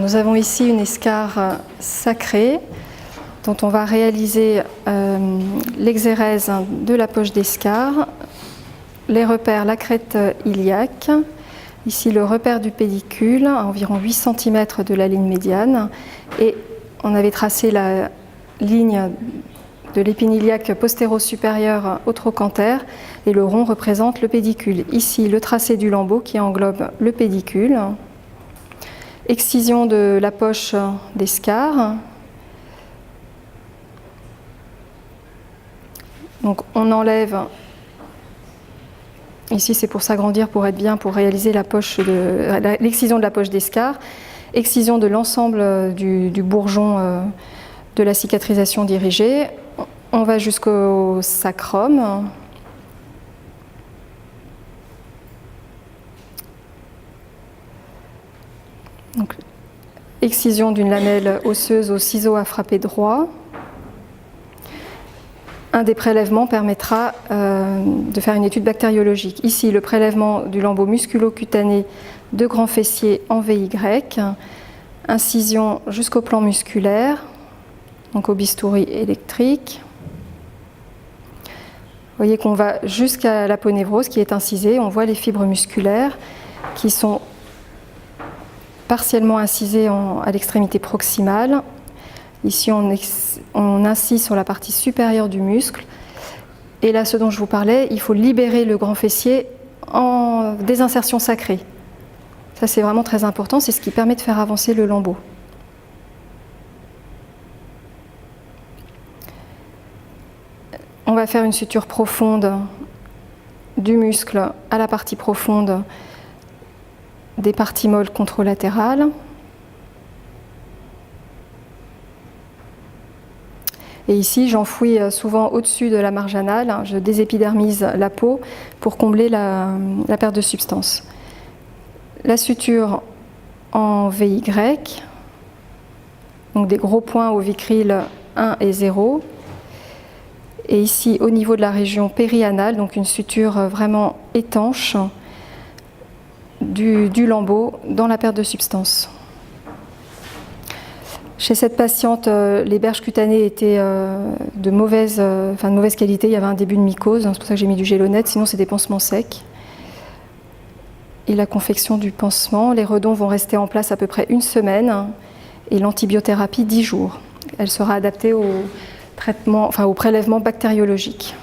nous avons ici une escarre sacrée dont on va réaliser l'exérèse de la poche d'escarre, les repères, la crête iliaque, ici le repère du pédicule à environ 8 cm de la ligne médiane, et on avait tracé la ligne de l'épine iliaque postéro-supérieure au trochanter, et le rond représente le pédicule. Ici le tracé du lambeau qui englobe le pédicule. Excision de la poche d'escarre. Donc on enlève, ici c'est pour s'agrandir, pour être bien, pour réaliser l'excision de la poche d'escarre, excision de l'ensemble du bourgeon de la cicatrisation dirigée. On va jusqu'au sacrum. Donc, excision d'une lamelle osseuse au ciseau à frapper droit. Un des prélèvements permettra de faire une étude bactériologique. Ici, le prélèvement du lambeau musculo-cutané de grand fessier en VY, incision jusqu'au plan musculaire, donc au bistouri électrique. Vous voyez qu'on va jusqu'à l'aponévrose qui est incisée. On voit les fibres musculaires qui sont partiellement incisées à l'extrémité proximale. Ici, on incise sur la partie supérieure du muscle. Et là, ce dont je vous parlais, il faut libérer le grand fessier en désinsertion sacrée. Ça, c'est vraiment très important. C'est ce qui permet de faire avancer le lambeau. On va faire une suture profonde du muscle à la partie profonde des parties molles contralatérales. Et ici, j'enfouis souvent au-dessus de la marge anale, je désépidermise la peau pour combler la perte de substance. La suture en VY, donc des gros points au vicryl 1 et 0. Et ici, au niveau de la région périanale, donc une suture vraiment étanche du lambeau dans la perte de substance. Chez cette patiente, les berges cutanées étaient de mauvaise qualité. Il y avait un début de mycose, c'est pour ça que j'ai mis du gélonette, sinon c'est des pansements secs. Et la confection du pansement, les redons vont rester en place à peu près 1 semaine et l'antibiothérapie 10 jours. Elle sera adaptée au prélèvement bactériologique.